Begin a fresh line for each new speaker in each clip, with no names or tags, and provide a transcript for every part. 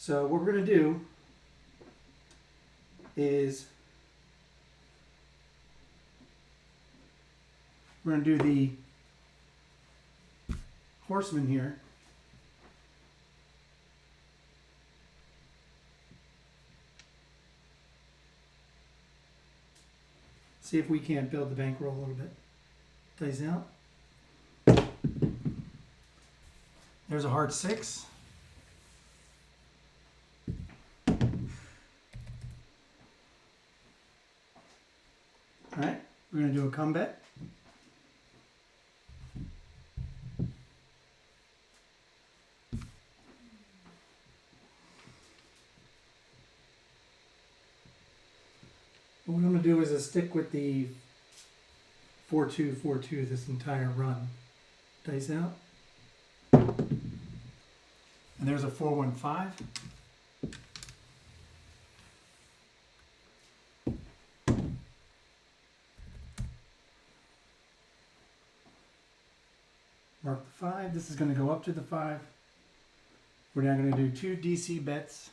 So what we're going to do is we're going to do the Horseman here. See if we can't build the bankroll a little bit. Dice out. There's a hard 6. All right, we're going to do a come bet. What I'm going to do is stick with the 4-2-4-2 this entire run. Dice out. And there's a 4-1-5. Mark the 5. This is going to go up to the 5. We're now going to do 2 DC bets.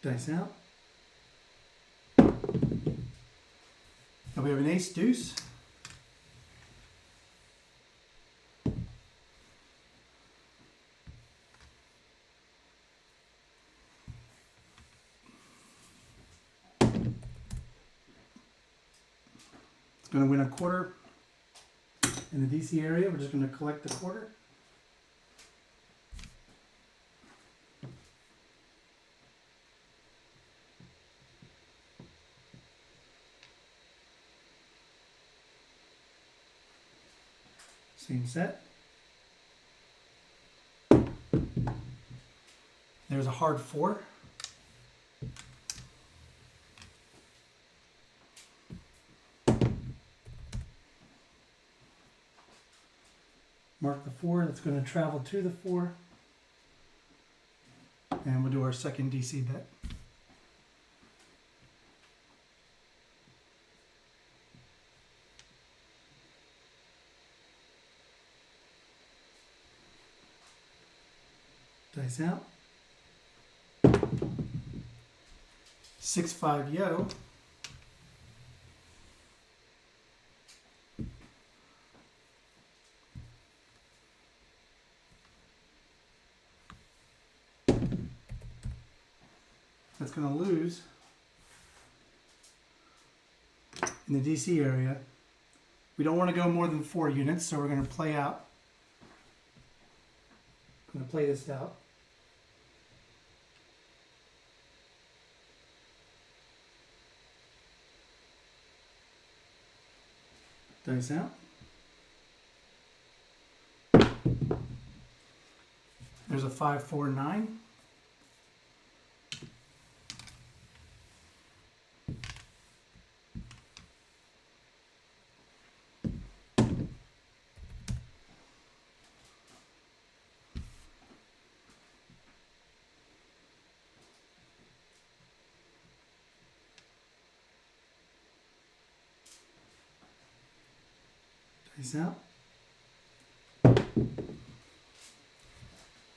Dice out. Now we have an ace deuce. It's going to win a quarter in the DC area. We're just going to collect the quarter. Same set. There's a hard 4. Mark the 4. That's going to travel to the 4. And we'll do our second DC bet. Dice out. 6-5 yo. That's going to lose in the DC area. We don't want to go more than 4 units, so we're going to play out. I'm going to play this out. Dice out. There's a 5-4-9. Dice out.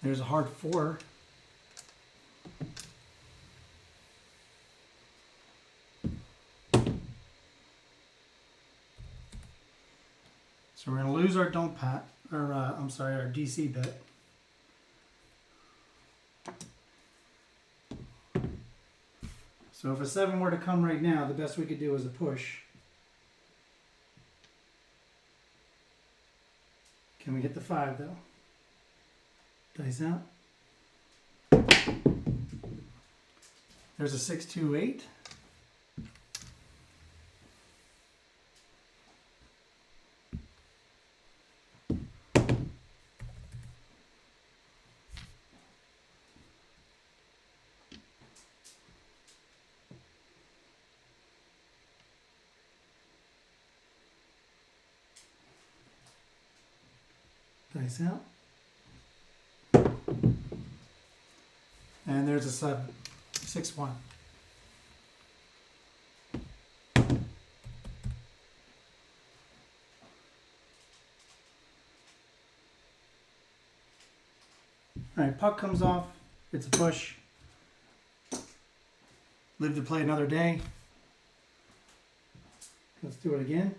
There's a hard 4. So we're going to lose our don't pat, or I'm sorry, our DC bet. So if a 7 were to come right now, the best we could do is a push. Can we hit the 5 though? Dice out. There's a 6-2-8. Dice out. And there's a 7. 6-1. All right, puck comes off. It's a push. Live to play another day. Let's do it again.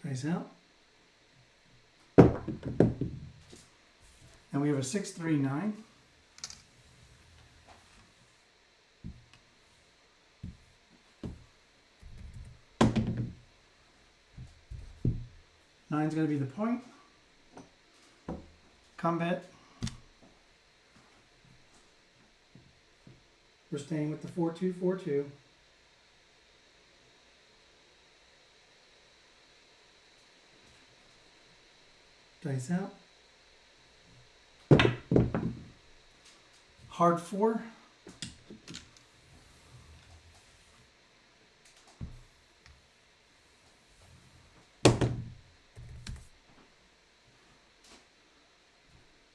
Dice out. And we have a 6-3-9. Nine's going to be the point. Combat. We're staying with the 4-2-4-2. Dice out. Hard 4.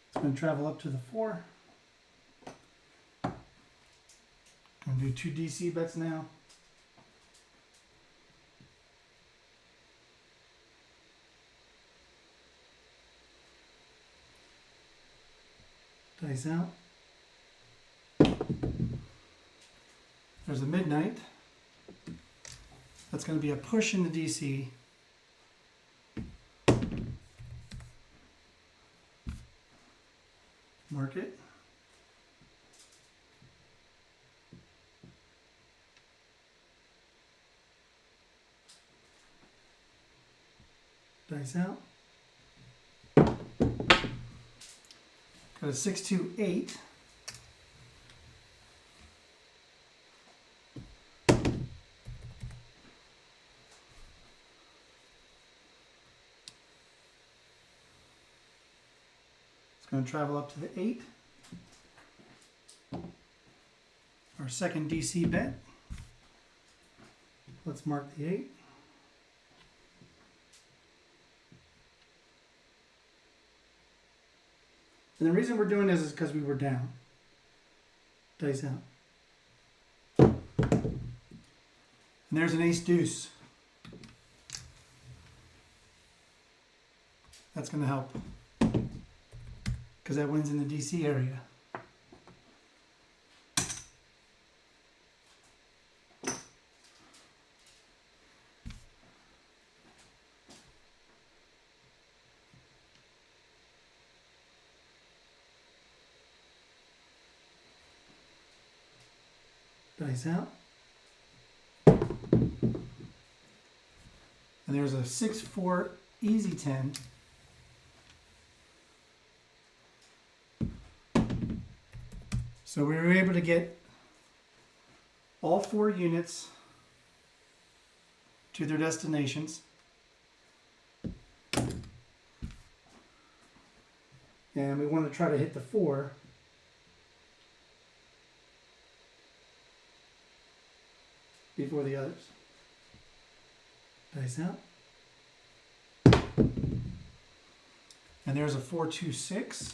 It's going to travel up to the 4. Going to do 2 DC bets now. Dice out. There's a midnight. That's going to be a push in the DC. Mark it. Dice out. Got a 6-2-8. It's going to travel up to the 8. Our second DC bet. Let's mark the 8. And the reason we're doing this is because we were down. Dice out. And there's an ace deuce. That's going to help. Because that wins in the DC area. Dice out. And there's a 6-4 easy 10. So we were able to get all 4 units to their destinations. And we want to try to hit the 4. Before the others. Dice out. And there's a 4-2-6.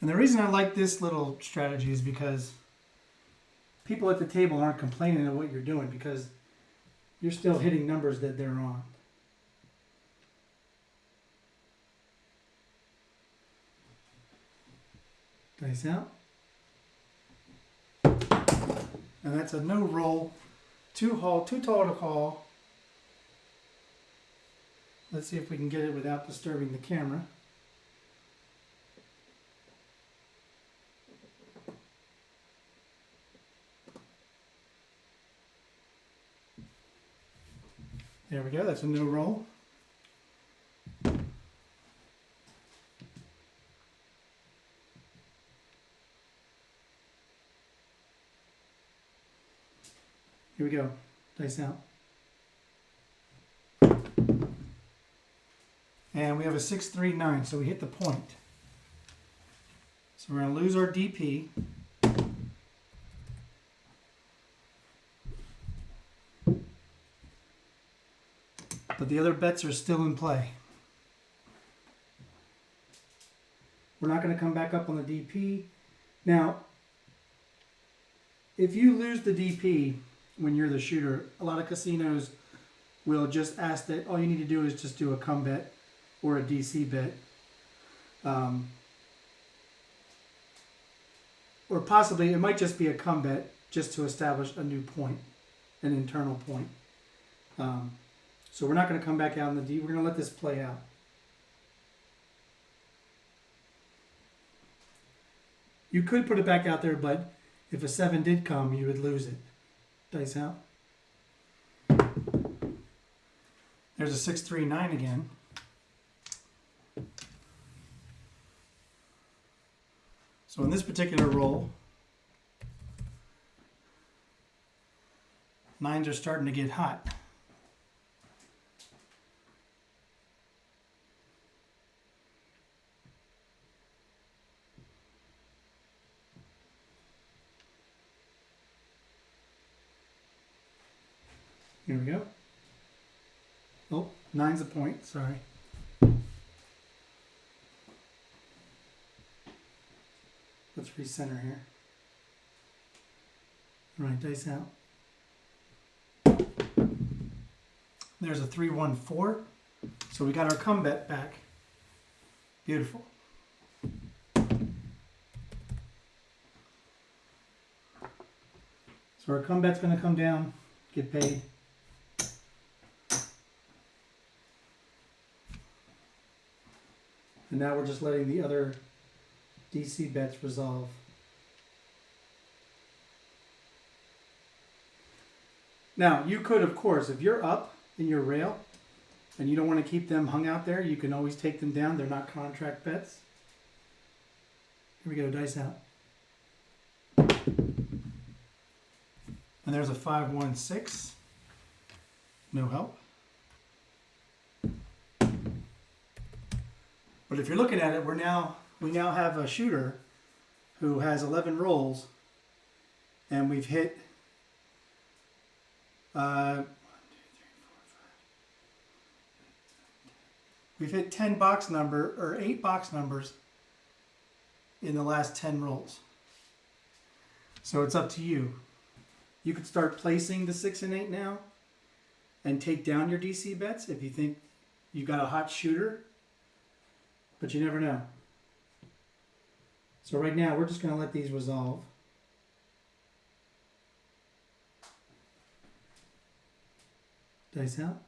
And the reason I like this little strategy is because people at the table aren't complaining of what you're doing because you're still hitting numbers that they're on. Dice out. And that's a no roll. Too tall to call. Let's see if we can get it without disturbing the camera. There we go, that's a no roll. Here we go, dice out. And we have a 6-3-9, so we hit the point. So we're going to lose our DP. But the other bets are still in play. We're not going to come back up on the DP. Now, if you lose the DP when you're the shooter, a lot of casinos will just ask that all you need to do is just do a come bet or a DC bet. Or possibly it might just be a come bet just to establish a new point, an internal point. So we're not going to come back out in the D. We're going to let this play out. You could put it back out there, but if a 7 did come, you would lose it. Dice out. There's a 6, 3, 9 again. So in this particular roll, 9s are starting to get hot. Here we go. Oh, 9's a point, sorry. Let's recenter here. All right, dice out. There's a 3, 1, 4. So we got our come bet back. Beautiful. So our come bet's going to come down, get paid. And now we're just letting the other DC bets resolve. Now, you could, of course, if you're up in your rail and you don't want to keep them hung out there, you can always take them down. They're not contract bets. Here we go, dice out. And there's a 5, 1, 6. No help. But if you're looking at it, we now have a shooter who has 11 rolls, and we've hit 1, 2, 3, 4, 5. We've hit 10 box number or 8 box numbers in the last 10 rolls. So it's up to you. You could start placing the 6 and 8 now and take down your DC bets if you think you got a hot shooter. But you never know. So right now, we're just going to let these resolve. Dice out.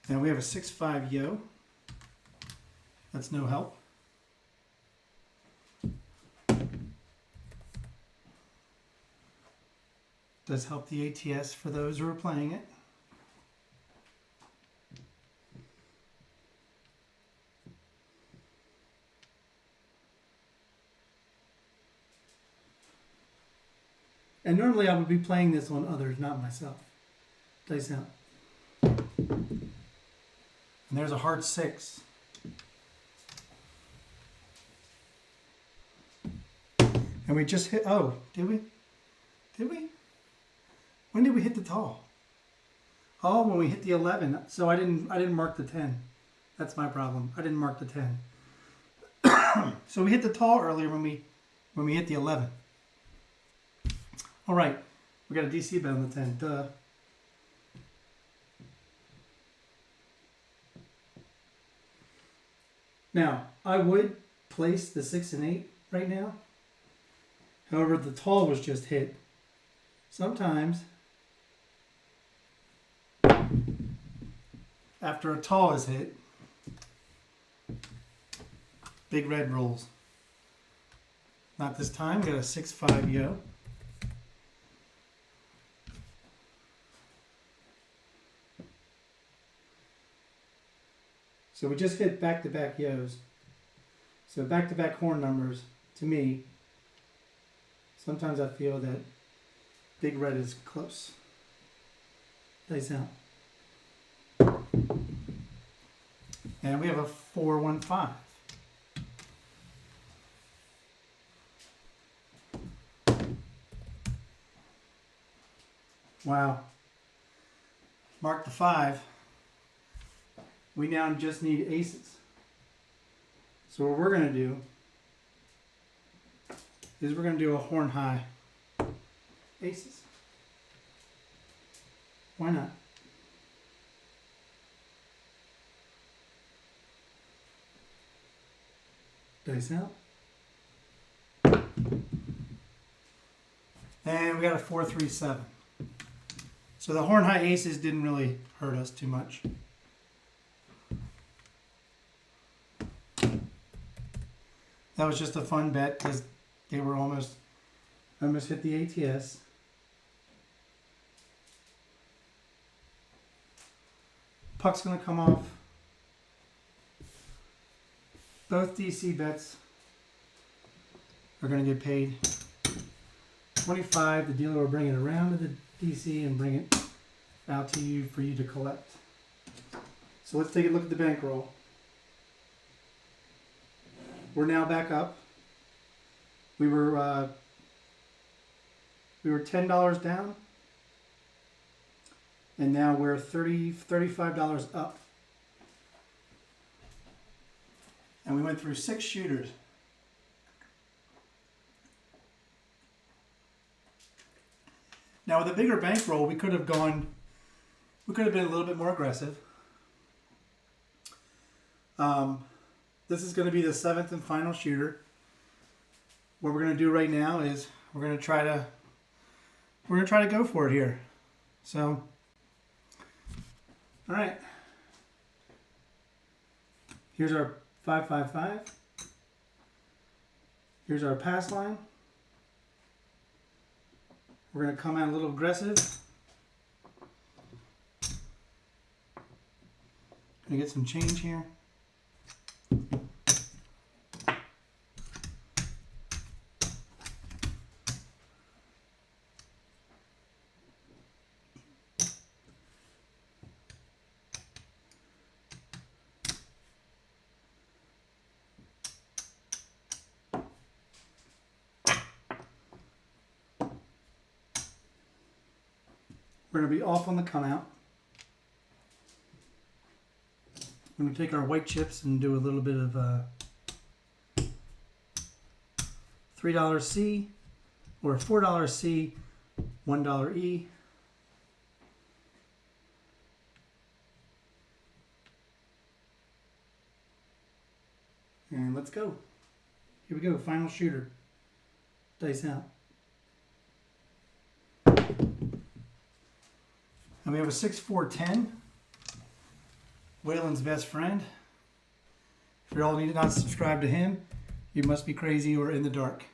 Now we have a 6, 5 yo. That's no help. Does help the ATS for those who are playing it. And normally I would be playing this on others, not myself. Dice out. And there's a hard 6. And we just hit, oh, did we? Did we? When did we hit the tall? Oh, when we hit the 11. So I didn't mark the 10. That's my problem. I didn't mark the 10. So we hit the tall earlier when we hit the 11. All right, we got a DC bet on the 10. Duh. Now, I would place the 6 and 8 right now. However, the tall was just hit. Sometimes, after a tall is hit, big red rolls. Not this time. Got a 6, 5 yo. So we just hit back-to-back yos. So back-to-back horn numbers, to me, sometimes I feel that big red is close. Dice out. And we have a 4, 1, 5. Wow. Mark the 5. We now just need aces. So what we're going to do is we're going to do a horn high aces. Why not? Dice out. And we got a 4-3-7. So the horn high aces didn't really hurt us too much. That was just a fun bet because they were almost hit the ATS. Puck's going to come off. Both DC bets are going to get paid 25. The dealer will bring it around to the DC and bring it out to you for you to collect. So let's take a look at the bankroll. We're now back up. We were $10 down, and now we're $35 up. And we went through 6 shooters. Now with a bigger bankroll, we could have been a little bit more aggressive. This is going to be the 7th and final shooter. What we're going to do right now is we're going to try to go for it here. So, all right. Here's our 5-5-5. Here's our pass line. We're going to come out a little aggressive. Going to get some change here. We're going to be off on the come out. We're going to take our white chips and do a little bit of $3 C or $4 C, $1 E. And let's go. Here we go, final shooter. Dice out. And we have a 6-4-10. Waylon's best friend. If you're all not subscribed to him, you must be crazy or in the dark.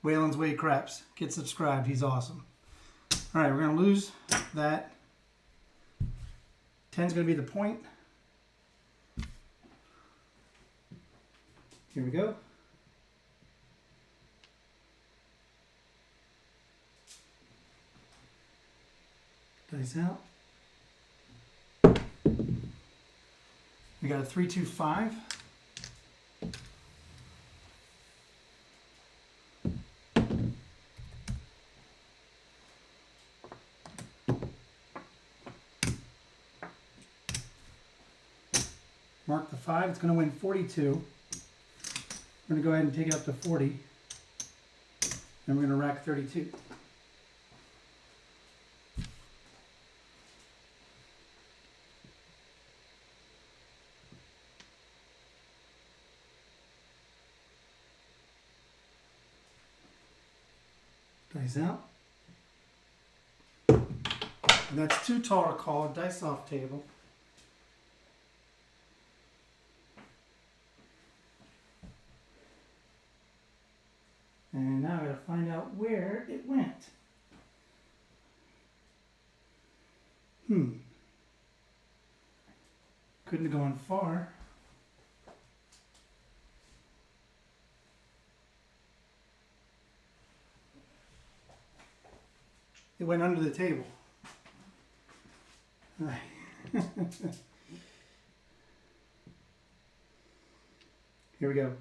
Waylon's Hwy Set Playing. Get subscribed. He's awesome. All right, we're going to lose that. 10's going to be the point. Here we go. Dice out. We got a 3-2-5. Mark the 5. It's going to win 42. We're going to go ahead and take it up to 40. And we're going to rack 32. Dice out. And that's too tall to call. Dice off table. And now I gotta find out where it went. Couldn't have gone far. It went under the table. Here we go.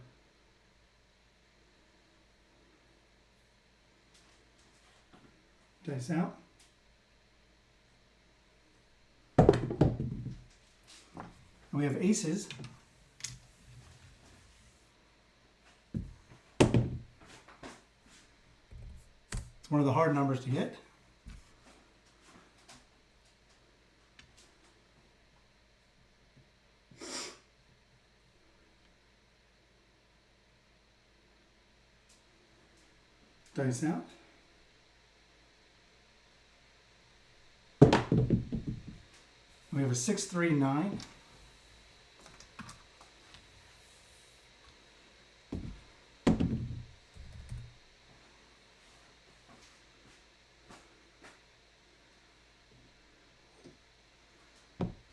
Dice out. And we have aces. one of the hard numbers to get. Dice out. We have a 6, 3, 9.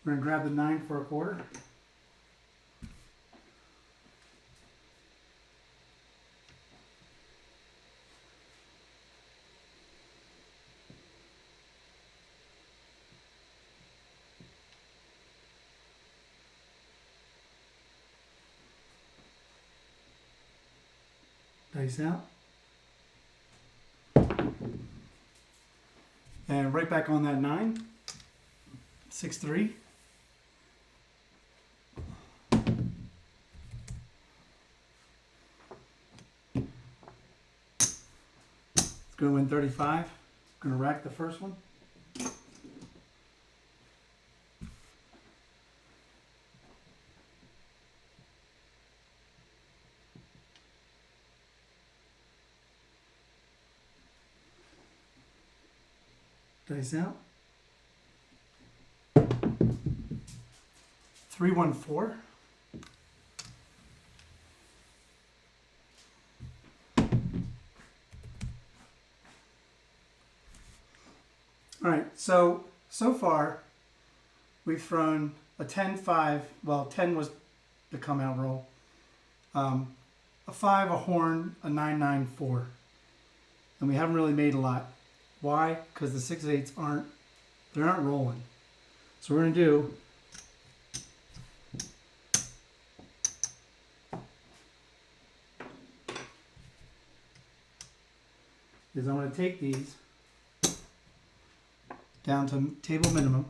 We're going to grab the 9 for a quarter. Dice out. And right back on that 9. 6, 3. It's going to win 35. Going to rack the first one. Dice out. 3, 1, 4. All right, so far we've thrown a 10, 5. Well, 10 was the come out roll. A 5, a horn, a 9, 9, 4. And we haven't really made a lot. Why? Because the 6, 8s aren't rolling. So we're going to do is I'm going to take these down to table minimum.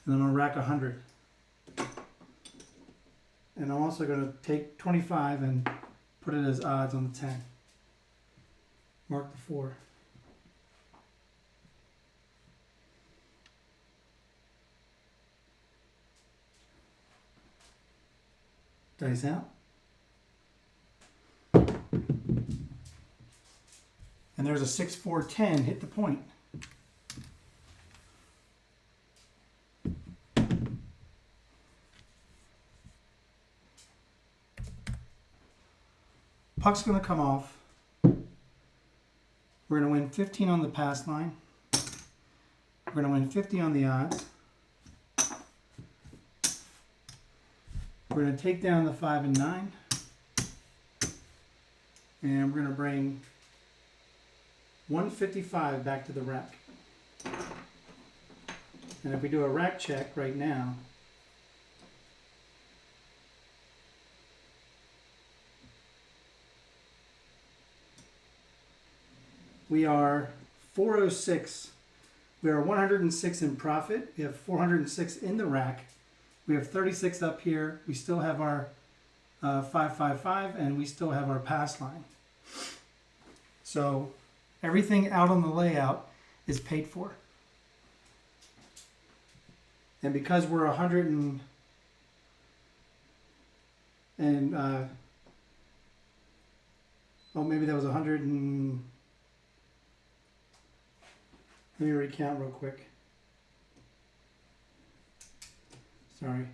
And I'm going to rack 100. And I'm also going to take 25 and put it as odds on the 10. Mark the 4. Dice out. And there's a 6, 4, 10. Hit the point. Puck's going to come off. We're going to win 15 on the pass line. We're going to win 50 on the odds. We're going to take down the 5 and 9. And we're going to bring 155 back to the rack. And if we do a rack check right now, we are 406. We are 106 in profit. We have 406 in the rack. We have 36 up here. We still have our 555, and we still have our pass line. So everything out on the layout is paid for. And because we're 100 maybe that was 100 and... Let me recount real quick. Sorry.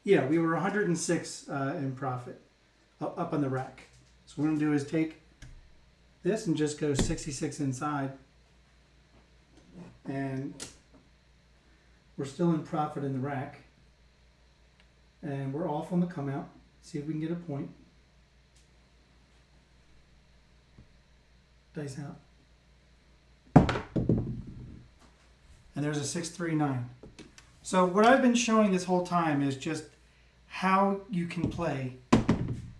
Yeah, we were 106 in profit up on the rack. So what I'm going to do is take this and just go 66 inside. And we're still in profit in the rack. And we're off on the come out. See if we can get a point. Dice out. And there's a 6, 3, 9. So what I've been showing this whole time is just how you can play,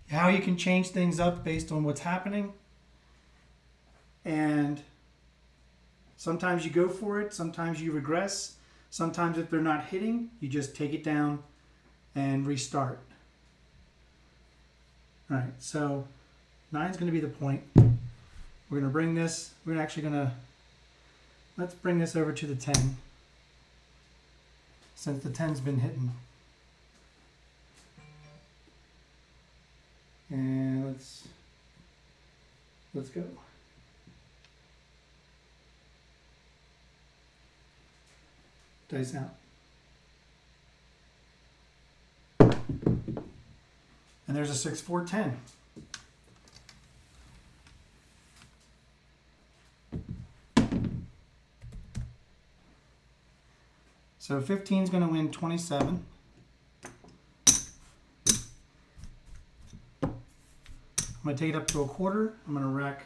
how you can change things up based on what's happening. And sometimes you go for it, sometimes you regress, Sometimes if they're not hitting, you just take it down and restart. All right, so 9's going to be the point. We're going to bring this, let's bring this over to the 10, since the 10's been hitting. And let's go. Dice out. And there's a 6, 4, 10. So 15 is going to win 27. I'm going to take it up to a quarter. I'm going to rack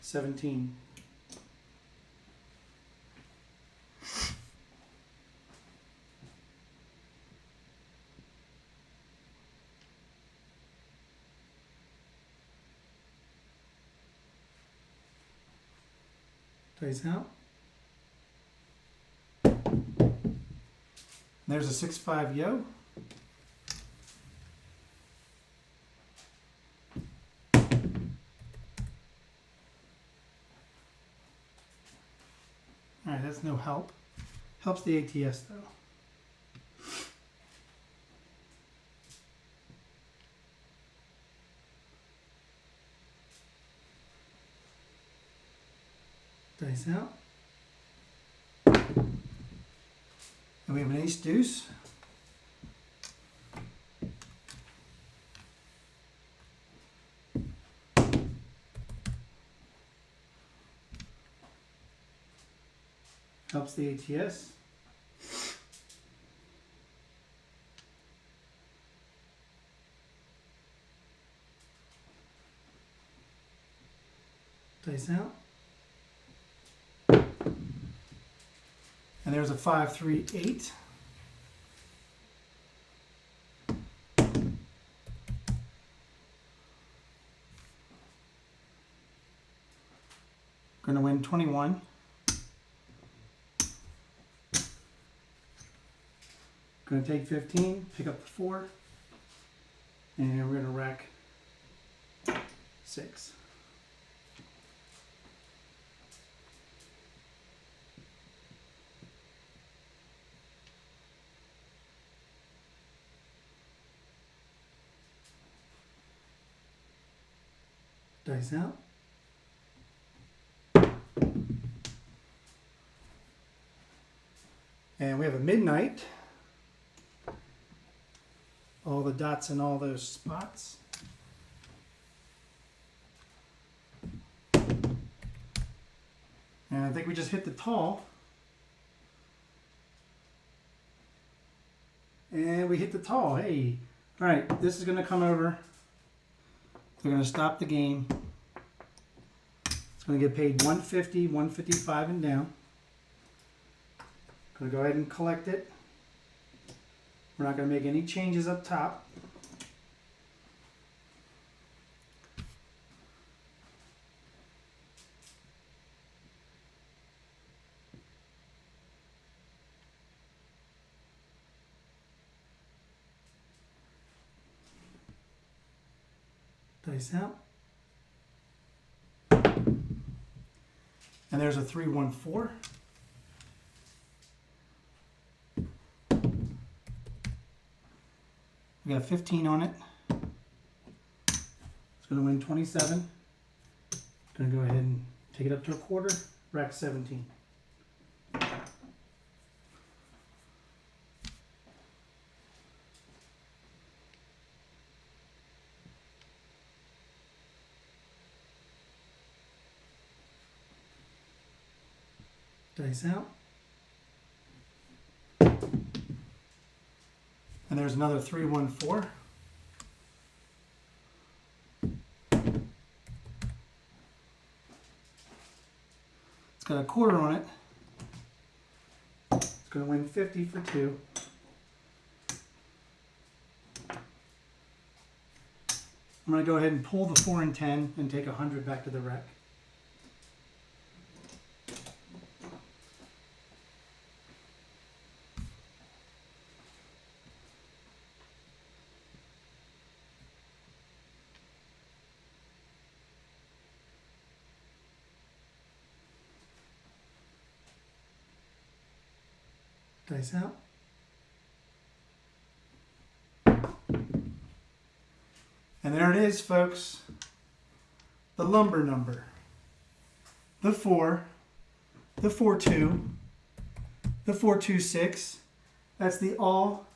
17. Dice out. There's a 6, 5 yo. Alright, that's no help. Helps the ATS though. Dice out. And we have an ace deuce. Helps the ATS. Dice out. And there's a 5, 3, 8. Going to win 21. Going to take 15, pick up the 4, and we're going to rack 6. Dice out. And we have a midnight. All the dots in all those spots. And I think we just hit the tall. And we hit the tall. Hey. All right, this is going to come over. They're going to stop the game. It's going to get paid 150, 155 and down. Going to go ahead and collect it. We're not going to make any changes up top. Dice out. And there's a 3, 1, 4. We got 15 on it. It's going to win 27. Going to go ahead and take it up to a quarter, rack 17. Dice out. And there's another 3, 1, 4. It's got a quarter on it. It's going to win 50 for 2. I'm going to go ahead and pull the 4 and 10 and take 100 back to the rack. Dice out. And there it is, folks. The lumber number. The 4, the 4-2, the 4-2-6. That's the all,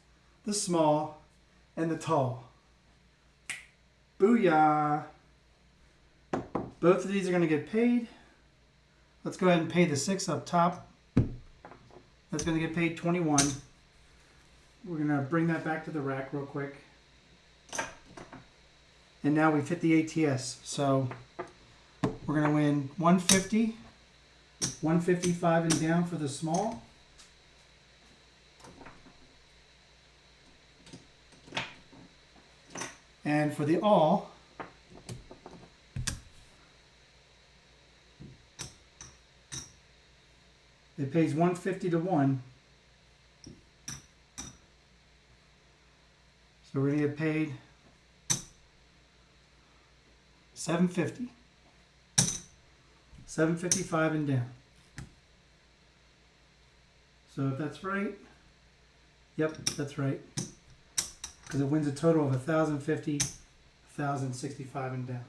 the small, and the tall. Booyah! Both of these are going to get paid. Let's go ahead and pay the 6 up top. That's going to get paid 21. We're going to bring that back to the rack real quick. And now we've hit the ATS. So we're going to win 150, 155 and down for the small. And for the all, it pays 150 to 1. So we're going to get paid 750. 755 and down. So if that's right, yep, that's right. Because it wins a total of 1,050, 1,065 and down.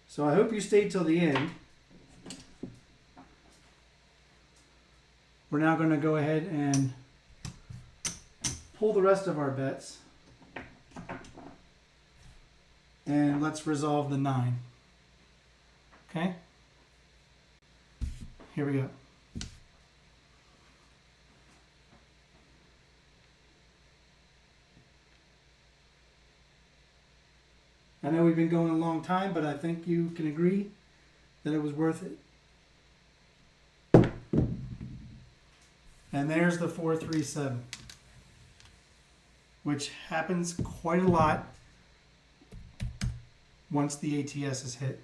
So I hope you stayed till the end. We're now going to go ahead and pull the rest of our bets. And let's resolve the 9. Okay? Here we go. I know we've been going a long time, but I think you can agree that it was worth it. And there's the 4-3-7, which happens quite a lot once the ATS is hit.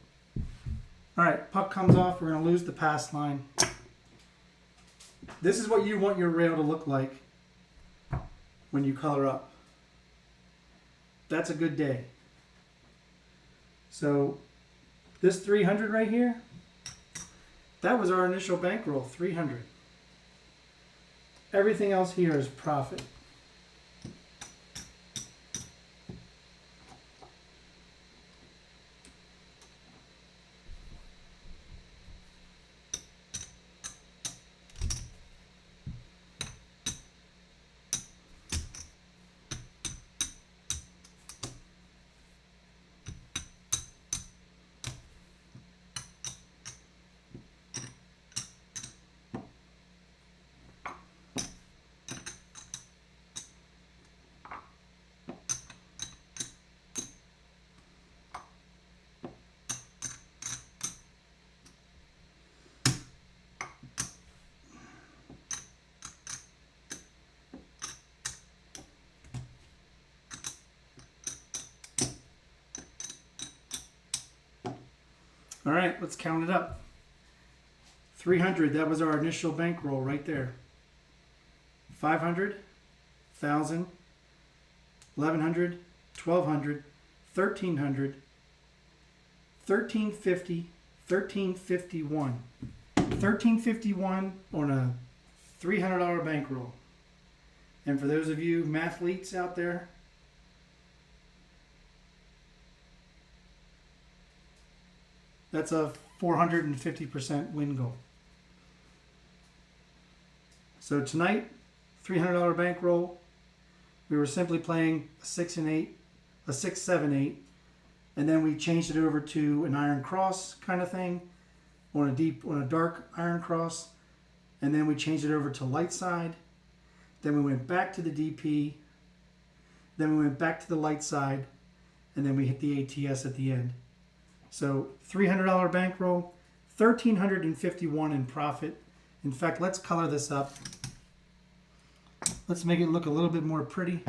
All right, puck comes off. We're going to lose the pass line. This is what you want your rail to look like when you color up. That's a good day. So this 300 right here, that was our initial bankroll, 300. Everything else here is profit. All right, let's count it up. 300, that was our initial bankroll right there. 500, 1,000, 1,100, 1,200, 1,300, 1,350, 1,351. 1,351 on a $300 bankroll. And for those of you mathletes out there, that's a 450% win goal. So tonight, $300 bankroll. We were simply playing a 6 and 8, a 6, 7, 8, and then we changed it over to an iron cross kind of thing, on a dark iron cross, and then we changed it over to Lightside. Then we went back to the DP. Then we went back to the Lightside, and then we hit the ATS at the end. So $300 bankroll, $1,351 in profit. In fact, let's color this up. Let's make it look a little bit more pretty.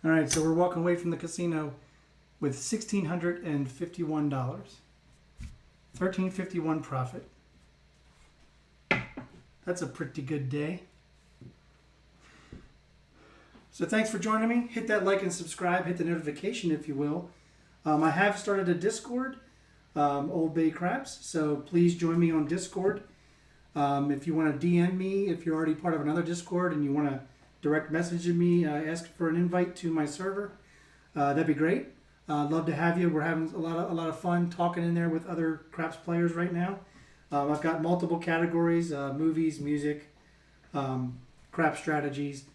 All right, so we're walking away from the casino with $1,651. $1,351 profit. That's a pretty good day. So thanks for joining me. Hit that like and subscribe. Hit the notification if you will. I have started a Discord, OldBayCraps. So please join me on Discord. If you want to DM me, if you're already part of another Discord and you want to direct message me, ask for an invite to my server, that'd be great. Love to have you. We're having a lot of fun talking in there with other craps players right now. I've got multiple categories: movies, music, crap strategies,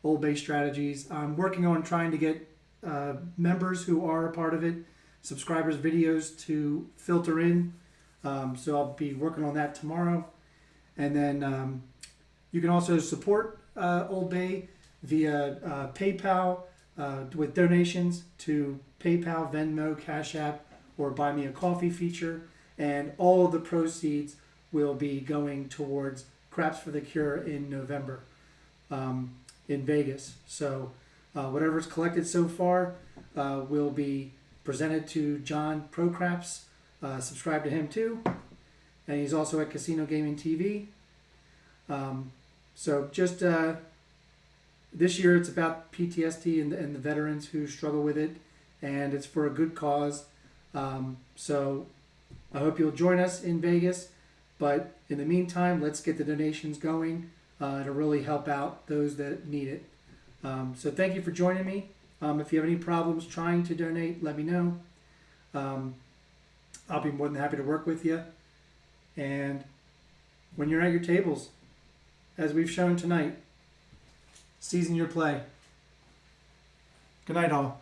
Old Bay strategies. I'm working on trying to get members who are a part of it, subscribers' videos to filter in. So I'll be working on that tomorrow. And then you can also support Old Bay via PayPal with donations to PayPal, Venmo, Cash App, or Buy Me a Coffee feature. And all of the proceeds will be going towards Craps for the Cure in November in Vegas. So whatever's collected so far will be presented to John Pro Craps. Subscribe to him too. And he's also at Casino Gaming TV. So just this year it's about PTSD and the veterans who struggle with it, and it's for a good cause. So I hope you'll join us in Vegas, but in the meantime, let's get the donations going. It'll really help out those that need it. So thank you for joining me. If you have any problems trying to donate, let me know. I'll be more than happy to work with you. And when you're at your tables, as we've shown tonight, season your play. Good night, all.